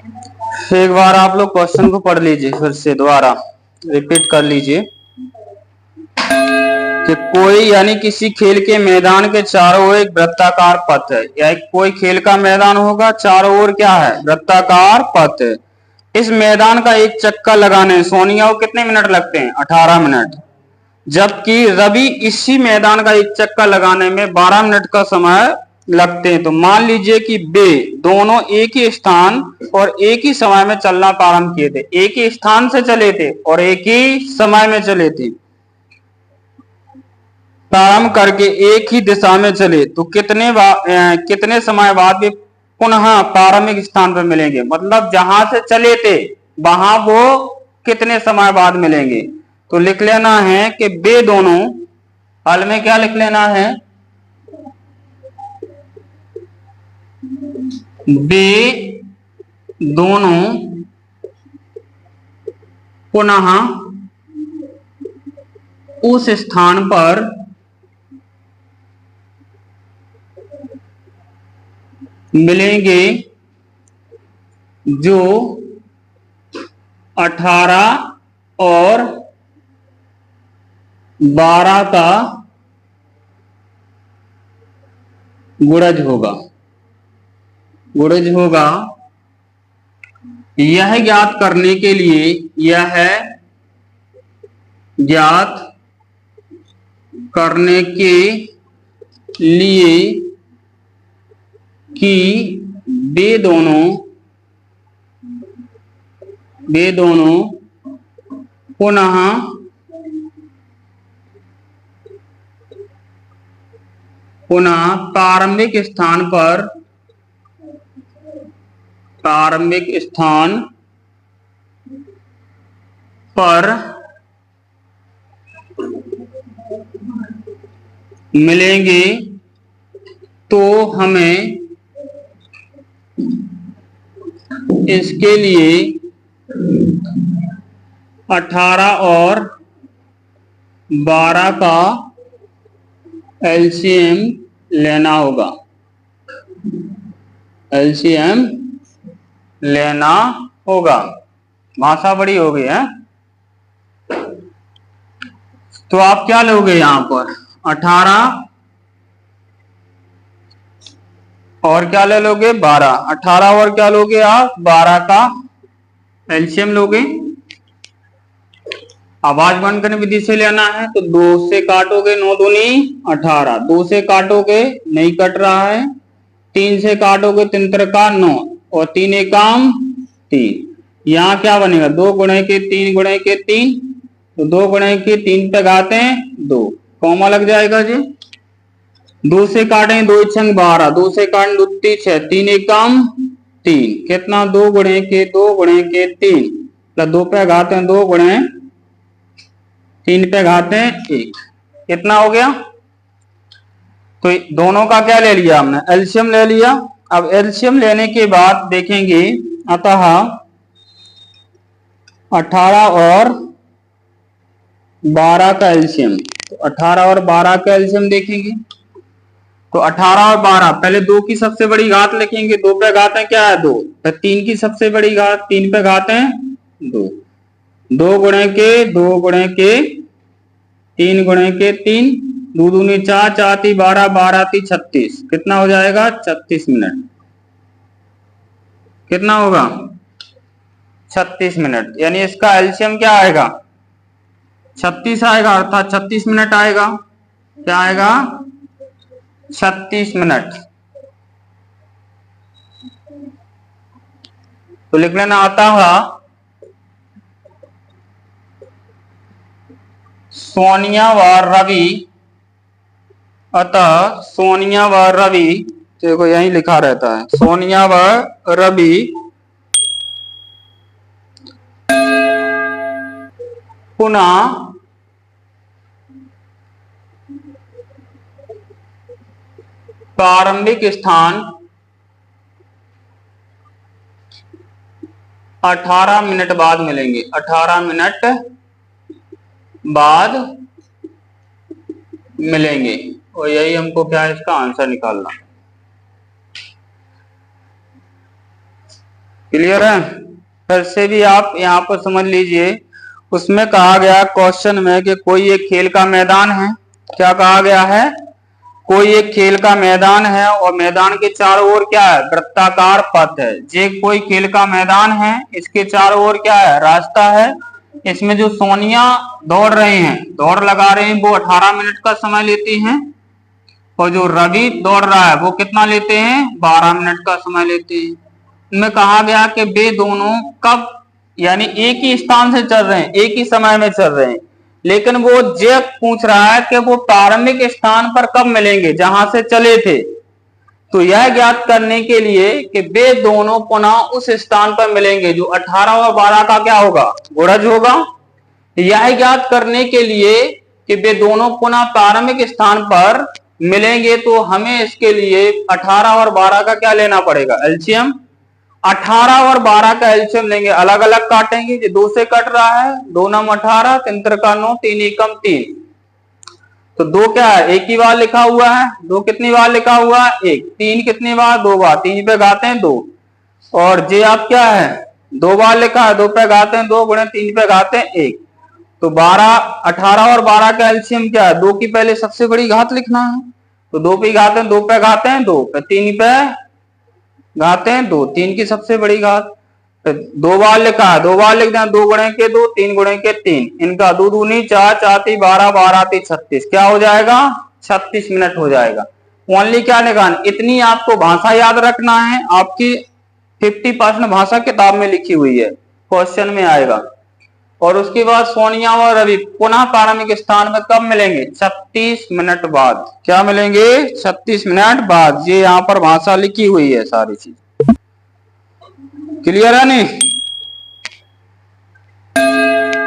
एक बार आप लोग क्वेश्चन को पढ़ लीजिए, फिर से दोबारा रिपीट कर लीजिए कि कोई यानी किसी खेल के मैदान के चारों ओर एक वृत्ताकार पथ है, या कोई खेल का मैदान होगा, चारों ओर क्या है, वृत्ताकार पथ है। इस मैदान का एक चक्कर लगाने सोनिया को कितने मिनट लगते हैं, 18 मिनट। जबकि रवि इसी मैदान का एक चक्कर लगाने में 12 मिनट का समय लगते हैं। तो मान लीजिए कि वे दोनों एक ही स्थान और एक ही समय में चलना प्रारंभ किए थे, एक ही स्थान से चले थे और एक ही समय में चले थे, प्रारंभ करके एक ही दिशा में चले, तो कितने समय बाद वे पुनः प्रारंभिक स्थान पर मिलेंगे। मतलब जहां से चले थे वहां वो कितने समय बाद मिलेंगे। तो लिख लेना है कि वे दोनों, हल में क्या लिख लेना है, वे दोनों पुनः उस स्थान पर मिलेंगे जो 18 और 12 का गुणज होगा। यह ज्ञात करने के लिए कि वे दोनों पुनः प्रारंभिक स्थान पर मिलेंगे, तो हमें इसके लिए 18 और 12 का एलसीएम लेना होगा। भाषा बड़ी हो गई है, तो आप क्या लोगे यहां पर, 18 और क्या ले लोगे, 12। 18 और क्या लोगे आप, 12 का एलसीएम लोगे। आवाज बंद करने विधि से लेना है, तो 2 से काटोगे, 9 दूनी 18, 2 से काटोगे नहीं कट रहा है, 3 से काटोगे 3 त्रिका 9 और 3 एकाम 3। यहाँ क्या बनेगा, 2 गुणे के 3 गुणे के 3, तो 2 गुणे के 3 पे घाते हैं 2, कॉमा लग जाएगा जी। 2 से काटें 2 छंग 12, 2 से काटें 2 6, 3 एकम 3, कितना, 2 गुणे के 3 प्लस 2 पे घाते हैं 2 गुणे 3 पे घाते हैं 1, कितना हो गया। तो दोनों का क्या ले लिया हमने, एलसीएम ले लिया। अब एलसीएम लेने के बाद देखेंगे, अतः 18 और 12 का एलसीएम, तो 18 और 12 का एलसीएम देखेंगे। तो 18 और 12, पहले 2 की सबसे बड़ी घात लिखेंगे, 2 पे घात है क्या है 2, तो 3 की सबसे बड़ी घात 3 पे घात है 2, 2 गुणे के 2 गुणे के 3 गुणे के 3, 2 दूनी 4, 4 ती 12, 12 ती 36, कितना हो जाएगा 36 मिनट, कितना होगा 36 मिनट। यानी इसका एलसीएम क्या आएगा, 36 आएगा, अर्थात 36 मिनट आएगा। क्या आएगा, 36 मिनट। तो लिख लेना, आता है सोनिया व रवि, अतः सोनिया व रवि, देखो यही लिखा रहता है, सोनिया व रवि पुनः प्रारंभिक स्थान 18 मिनट बाद मिलेंगे, 18 मिनट बाद मिलेंगे। और यही हमको क्या है, इसका आंसर निकालना। क्लियर है। फिर से भी आप यहाँ पर समझ लीजिए, उसमें कहा गया क्वेश्चन में कि कोई एक खेल का मैदान है। क्या कहा गया है? कोई एक खेल का मैदान है और मैदान के चारों ओर क्या है? वृत्ताकार पथ है। ये कोई खेल का मैदान है, इसके चारों ओर क्या है? रास्ता है। इसमें जो सोनिया दौड़ रहे हैं, दौड़ लगा रहे हैं, वो 18 मिनट का समय लेती हैं, और जो रवि दौड़ रहा है वो कितना लेते हैं? 12 मिनट का समय लेते हैं। इनमें कहा गया कि वे दोनों कब, यानी एक ही स्थान से चल रहे हैं, एक ही समय में चल रहे हैं, लेकिन वो ये पूछ रहा है कि वो प्रारंभिक स्थान पर कब मिलेंगे जहां से चले थे। तो यह ज्ञात करने के लिए कि वे दोनों पुनः उस स्थान पर मिलेंगे जो 18 और 12 का क्या होगा? गुणज होगा। यह ज्ञात करने के लिए कि वे दोनों पुनः प्रारंभिक स्थान पर मिलेंगे, तो हमें इसके लिए 18 और 12 का क्या लेना पड़ेगा? एलसीएम। 18 और 12 का एलसीएम लेंगे, अलग अलग काटेंगे। ये 2 से कट रहा है, 2 नम 18, 3 त्रिका 9, 3 एकम 3। तो 2 क्या है? एक ही बार लिखा हुआ है। 2 कितनी बार लिखा हुआ है? 1। 3 कितनी बार? 2 बार। 3 पे घाते हैं 2। और जे आप क्या है? 2 बार लिखा है। 2 पे घाते हैं 2 गुणे 3 पे घाते हैं 1। तो 12, 18 और 12 का एलसीएम क्या है? 2 की पहले सबसे बड़ी घात लिखना है। तो 2 पे घाते हैं 2 पे घाते हैं 2, 3 पे घाते हैं 2, 3 की सबसे बड़ी घात। 2 बार लिखा है, 2 बार लिख दें। 2 गुणे के 2, 3 गुणे के 3, इनका 2 दूनी 4, 4 × 12, 12 × 36, क्या हो जाएगा? 36 मिनट हो जाएगा। ओनली क्या निकालना? इतनी आपको भाषा याद रखना है। आपकी 50% भाषा किताब में लिखी हुई है, क्वेश्चन में आएगा। और उसके बाद सोनिया और रवि पुनः प्रारंभिक स्थान में कब मिलेंगे? 36 मिनट बाद। क्या मिलेंगे? 36 मिनट बाद। ये यहाँ पर भाषा लिखी हुई है सारी चीज। क्लियर है नहीं?